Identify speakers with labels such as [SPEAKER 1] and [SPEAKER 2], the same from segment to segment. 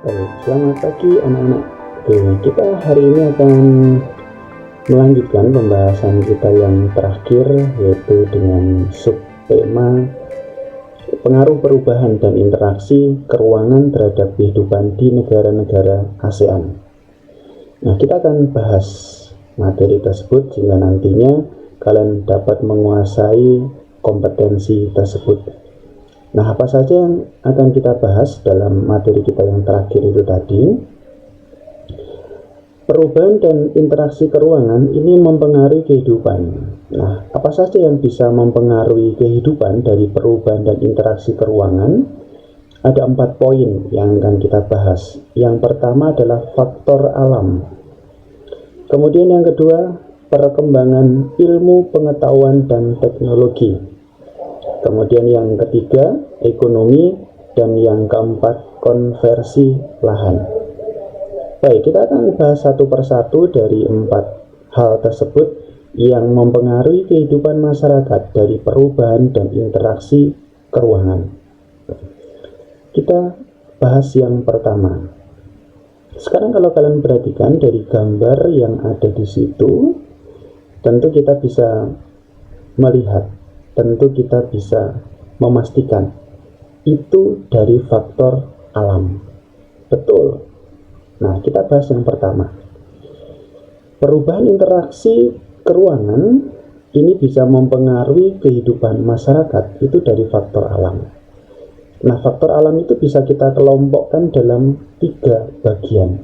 [SPEAKER 1] Baik, selamat pagi anak-anak. Oke, kita hari ini akan melanjutkan pembahasan kita yang terakhir, yaitu dengan subtema pengaruh perubahan dan interaksi keruangan terhadap kehidupan di negara-negara ASEAN. Nah, kita akan bahas materi tersebut sehingga nantinya kalian dapat menguasai kompetensi tersebut. Nah, apa saja yang akan kita bahas dalam materi kita yang terakhir itu tadi? Perubahan dan interaksi keruangan ini mempengaruhi kehidupan. Nah, apa saja yang bisa mempengaruhi kehidupan dari perubahan dan interaksi keruangan? Ada 4 poin yang akan kita bahas. Yang pertama adalah faktor alam. Kemudian yang kedua, perkembangan ilmu pengetahuan dan teknologi. Kemudian yang ketiga, ekonomi, dan yang keempat, konversi lahan. Baik, kita akan bahas satu persatu dari 4 hal tersebut yang mempengaruhi kehidupan masyarakat dari perubahan dan interaksi keruangan. Kita bahas yang pertama. Sekarang kalau kalian perhatikan dari gambar yang ada di situ, tentu kita bisa melihat, tentu kita bisa memastikan itu dari faktor alam. Betul. Nah, kita bahas yang pertama. Perubahan interaksi keruangan ini bisa mempengaruhi kehidupan masyarakat itu dari faktor alam. Nah, faktor alam itu bisa kita kelompokkan dalam 3 bagian.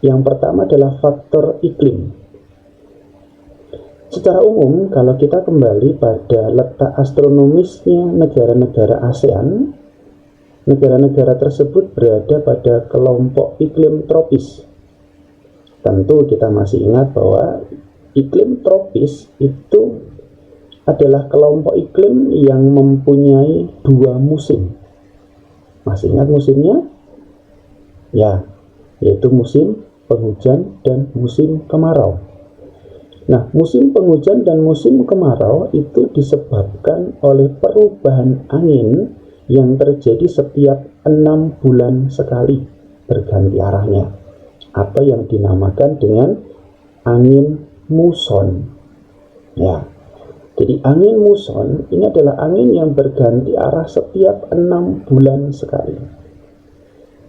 [SPEAKER 1] Yang pertama adalah faktor iklim. Secara umum, kalau kita kembali pada letak astronomisnya negara-negara ASEAN, negara-negara tersebut berada pada kelompok iklim tropis. Tentu kita masih ingat bahwa iklim tropis itu adalah kelompok iklim yang mempunyai 2 musim. Masih ingat musimnya? Ya, yaitu musim penghujan dan musim kemarau. Nah, musim penghujan dan musim kemarau itu disebabkan oleh perubahan angin yang terjadi setiap 6 bulan sekali berganti arahnya, atau yang dinamakan dengan angin muson. Ya, jadi angin muson ini adalah angin yang berganti arah setiap 6 bulan sekali.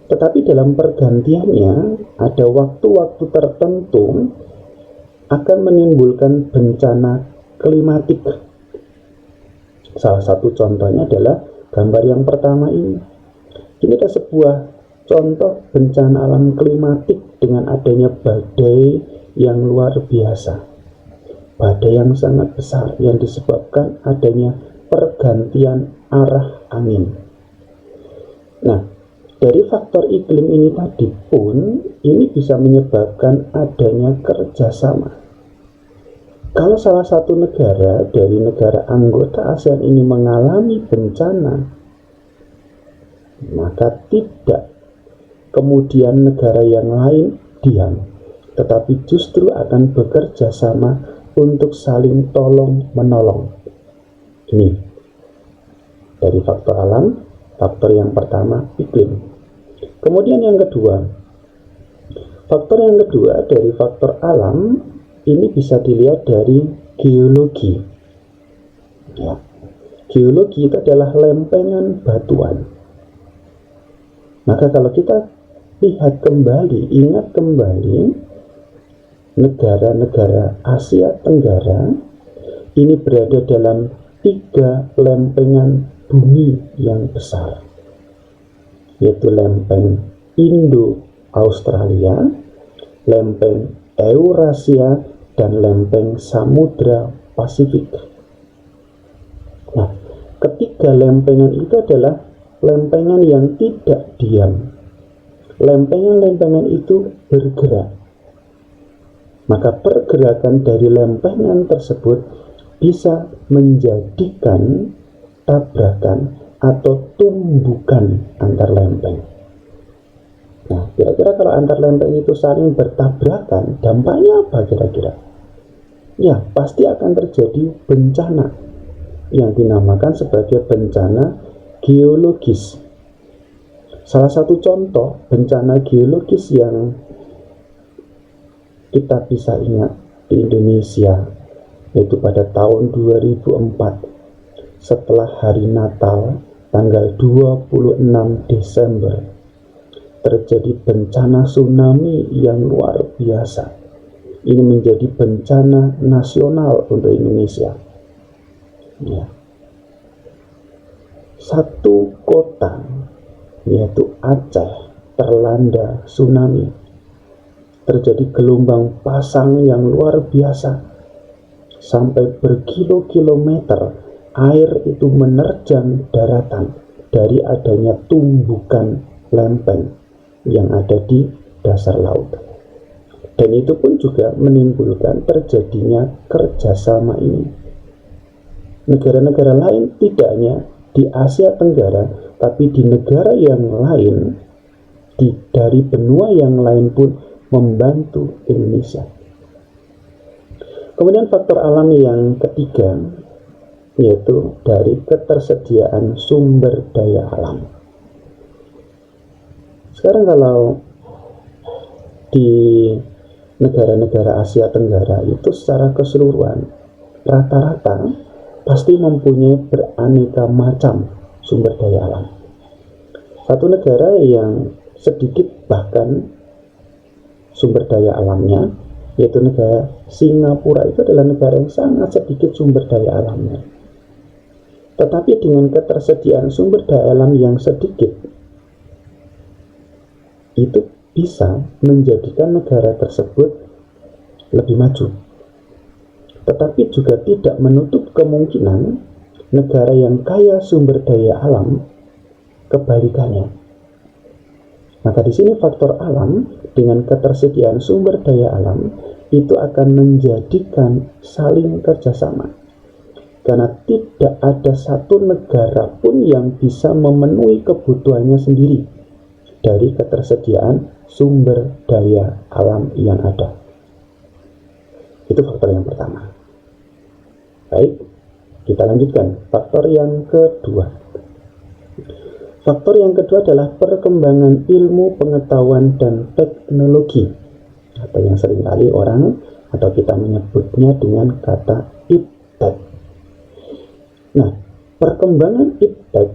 [SPEAKER 1] Tetapi dalam pergantiannya ada waktu-waktu tertentu akan menimbulkan bencana klimatik. Salah satu contohnya adalah gambar yang pertama ini. Ini ada sebuah contoh bencana alam klimatik dengan adanya badai yang luar biasa. Badai yang sangat besar yang disebabkan adanya pergantian arah angin. Nah, dari faktor iklim ini tadi pun, ini bisa menyebabkan adanya kerjasama. Kalau salah satu negara dari negara anggota ASEAN ini mengalami bencana, maka tidak kemudian negara yang lain diam, tetapi justru akan bekerja sama untuk saling tolong-menolong. Ini dari faktor alam, faktor yang pertama iklim. Kemudian yang kedua, faktor yang kedua dari faktor alam ini bisa dilihat dari geologi. Ya. Geologi itu adalah lempengan batuan. Maka kalau kita lihat kembali, ingat kembali, negara-negara Asia Tenggara ini berada dalam 3 lempengan bumi yang besar, yaitu lempeng Indo-Australia, lempeng Eurasia, dan lempeng Samudra Pasifik. Nah, ketiga lempengan itu adalah lempengan yang tidak diam. Lempengan-lempengan itu bergerak. Maka pergerakan dari lempengan tersebut bisa menjadikan tabrakan atau tumbukan antar lempeng. Nah, kira-kira kalau antar lempeng itu saling bertabrakan, dampaknya apa kira-kira? Ya, pasti akan terjadi bencana yang dinamakan sebagai bencana geologis. Salah satu contoh bencana geologis yang kita bisa ingat di Indonesia yaitu pada tahun 2004 setelah hari Natal tanggal 26 Desember terjadi bencana tsunami yang luar biasa. Ini menjadi bencana nasional untuk Indonesia. Ya. Satu kota yaitu Aceh terlanda tsunami. Terjadi gelombang pasang yang luar biasa. Sampai berkilo-kilometer air itu menerjang daratan dari adanya tumbukan lempeng yang ada di dasar laut. Dan itu pun juga menimbulkan terjadinya kerjasama ini. Negara-negara lain tidak hanya di Asia Tenggara, tapi di negara yang lain, dari benua yang lain pun membantu Indonesia. Kemudian faktor alam yang ketiga, yaitu dari ketersediaan sumber daya alam. Sekarang kalau di negara-negara Asia Tenggara itu secara keseluruhan rata-rata pasti mempunyai beraneka macam sumber daya alam. Satu negara yang sedikit bahkan sumber daya alamnya yaitu negara Singapura, itu adalah negara yang sangat sedikit sumber daya alamnya. Tetapi dengan ketersediaan sumber daya alam yang sedikit itu bisa menjadikan negara tersebut lebih maju. Tetapi juga tidak menutup kemungkinan negara yang kaya sumber daya alam kebalikannya. Maka di sini faktor alam dengan ketersediaan sumber daya alam itu akan menjadikan saling kerjasama. Karena tidak ada satu negara pun yang bisa memenuhi kebutuhannya sendiri dari ketersediaan sumber daya alam yang ada. Itu faktor yang pertama. Baik, kita lanjutkan. Faktor yang kedua. Faktor yang kedua adalah perkembangan ilmu pengetahuan dan teknologi, atau yang seringkali orang atau kita menyebutnya dengan kata iptek. Nah, perkembangan iptek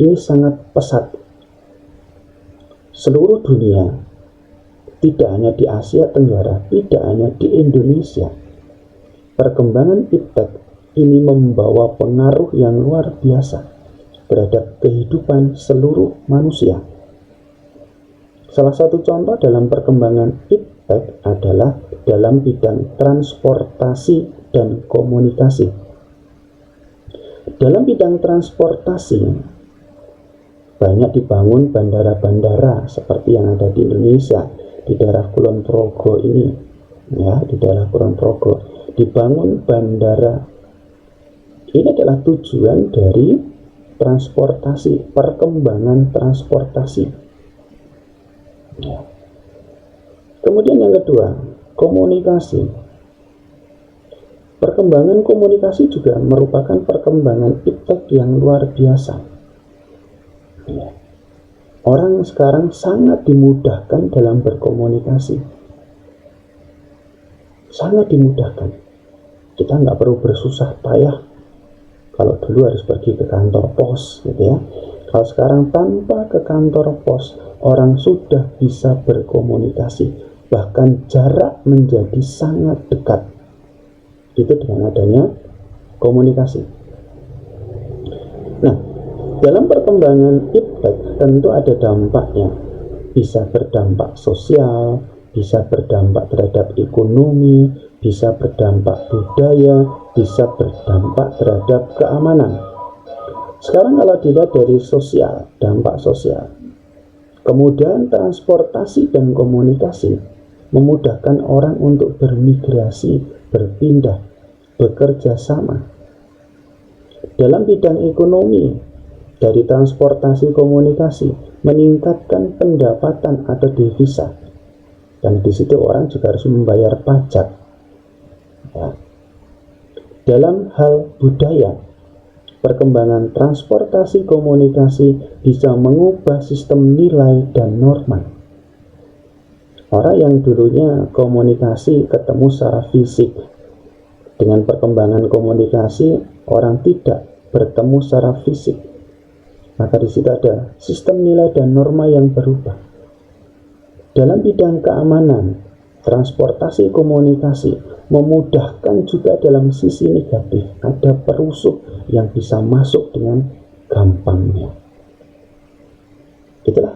[SPEAKER 1] ini sangat pesat. Seluruh dunia, tidak hanya di Asia Tenggara, tidak hanya di Indonesia, perkembangan iptek ini membawa pengaruh yang luar biasa terhadap kehidupan seluruh manusia. Salah satu contoh dalam perkembangan iptek adalah dalam bidang transportasi dan komunikasi. Dalam bidang transportasi, banyak dibangun bandara-bandara seperti yang ada di Indonesia, di daerah Kulon Progo ini, ya, di daerah Kulon Progo dibangun bandara. Ini adalah tujuan dari transportasi, perkembangan transportasi. Ya. Kemudian yang kedua, komunikasi. Perkembangan komunikasi juga merupakan perkembangan iptek yang luar biasa. Ya. Orang sekarang sangat dimudahkan dalam berkomunikasi. Sangat dimudahkan. Kita nggak perlu bersusah payah. Kalau dulu harus pergi ke kantor pos, gitu ya. Kalau sekarang tanpa ke kantor pos, orang sudah bisa berkomunikasi. Bahkan jarak menjadi sangat dekat. Itu dengan adanya komunikasi. Nah, dalam perkembangan iptek tentu ada dampaknya. Bisa berdampak sosial, bisa berdampak terhadap ekonomi, bisa berdampak budaya, bisa berdampak terhadap keamanan. Sekarang kalau dilihat dari sosial, dampak sosial, kemudian transportasi dan komunikasi memudahkan orang untuk bermigrasi, berpindah, bekerja sama. Dalam bidang ekonomi, dari transportasi komunikasi meningkatkan pendapatan atau devisa, dan di situ orang juga harus membayar pajak. Ya. Dalam hal budaya, perkembangan transportasi komunikasi bisa mengubah sistem nilai dan norma. Orang yang dulunya komunikasi ketemu secara fisik, dengan perkembangan komunikasi orang tidak bertemu secara fisik, maka di situ ada sistem nilai dan norma yang berubah. Dalam bidang keamanan, transportasi komunikasi memudahkan juga dalam sisi negatif. Ada perusuh yang bisa masuk dengan gampangnya. Itulah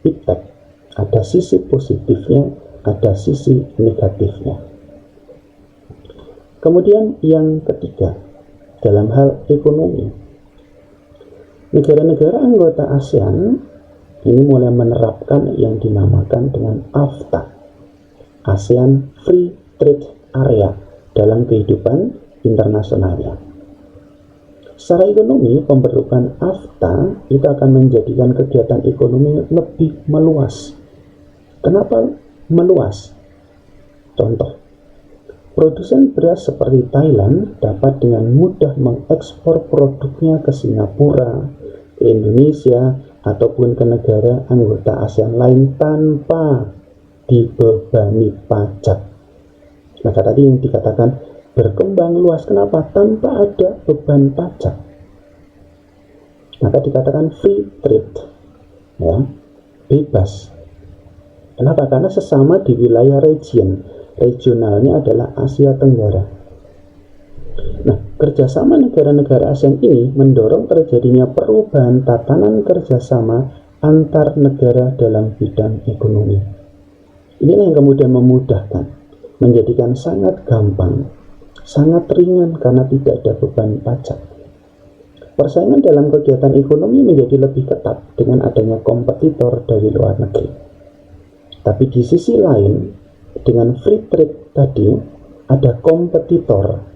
[SPEAKER 1] impact. Ada sisi positifnya, ada sisi negatifnya. Kemudian yang ketiga, dalam hal ekonomi, negara-negara anggota ASEAN ini mulai menerapkan yang dinamakan dengan AFTA, ASEAN Free Trade Area, dalam kehidupan internasionalnya. Secara ekonomi, pembentukan AFTA itu akan menjadikan kegiatan ekonomi lebih meluas. Kenapa meluas? Contoh, produsen beras seperti Thailand dapat dengan mudah mengekspor produknya ke Singapura, ke Indonesia, ataupun ke negara anggota ASEAN lain tanpa dibebani pajak. Maka tadi yang dikatakan berkembang luas, kenapa? Tanpa ada beban pajak. Maka dikatakan free trade, ya, bebas. Kenapa? Karena sesama di wilayah regionalnya adalah Asia Tenggara. Nah, kerjasama negara-negara ASEAN ini mendorong terjadinya perubahan tatanan kerjasama antar negara dalam bidang ekonomi. Inilah yang kemudian memudahkan, menjadikan sangat gampang, sangat ringan karena tidak ada beban pajak. Persaingan dalam kegiatan ekonomi menjadi lebih ketat dengan adanya kompetitor dari luar negeri. Tapi di sisi lain, dengan free trade tadi ada kompetitor.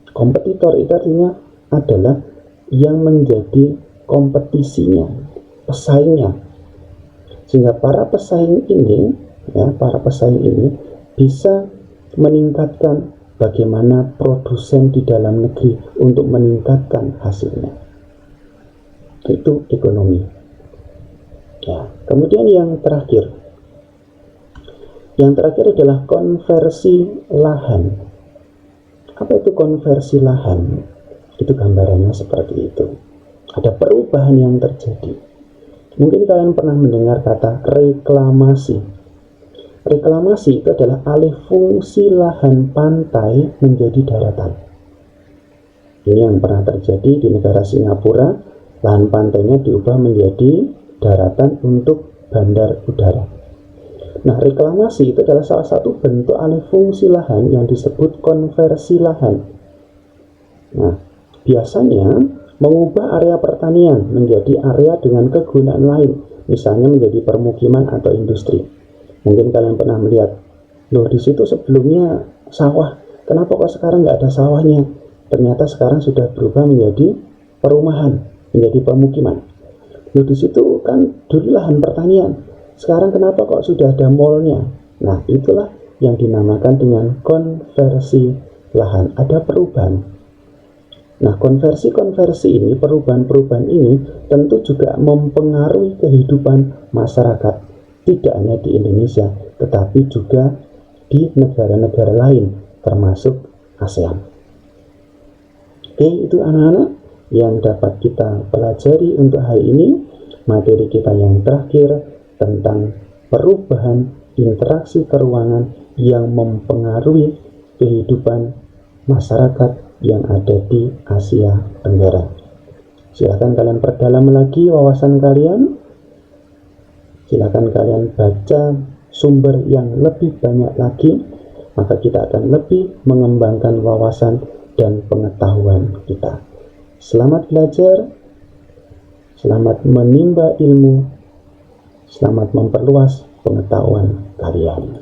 [SPEAKER 1] Kompetitor itu artinya adalah yang menjadi kompetisinya, pesaingnya. Sehingga para pesaing ini bisa meningkatkan bagaimana produsen di dalam negeri untuk meningkatkan hasilnya. Itu ekonomi. Ya, kemudian yang terakhir adalah konversi lahan. Apa itu konversi lahan? Itu gambarannya seperti itu. Ada perubahan yang terjadi. Mungkin kalian pernah mendengar kata reklamasi. Reklamasi itu adalah alih fungsi lahan pantai menjadi daratan. Ini yang pernah terjadi di negara Singapura. Lahan pantainya diubah menjadi daratan untuk bandar udara. Nah, reklamasi itu adalah salah satu bentuk alih fungsi lahan yang disebut konversi lahan. Nah, biasanya mengubah area pertanian menjadi area dengan kegunaan lain, misalnya menjadi permukiman atau industri. Mungkin kalian pernah melihat, loh di situ sebelumnya sawah, kenapa kok sekarang nggak ada sawahnya? Ternyata sekarang sudah berubah menjadi perumahan, menjadi permukiman. Loh di situ kan dulu lahan pertanian, sekarang kenapa kok sudah ada mallnya? Nah, itulah yang dinamakan dengan konversi lahan. Ada perubahan. Nah, konversi ini, perubahan-perubahan ini tentu juga mempengaruhi kehidupan masyarakat. Tidak hanya di Indonesia, tetapi juga di negara-negara lain, termasuk ASEAN. Oke, itu anak-anak yang dapat kita pelajari untuk hari ini. Materi kita yang terakhir tentang perubahan interaksi keuangan yang mempengaruhi kehidupan masyarakat yang ada di Asia Tenggara. Silakan kalian perdalam lagi wawasan kalian. Silakan kalian baca sumber yang lebih banyak lagi, maka kita akan lebih mengembangkan wawasan dan pengetahuan kita. Selamat belajar, selamat menimba ilmu, selamat memperluas pengetahuan kalian.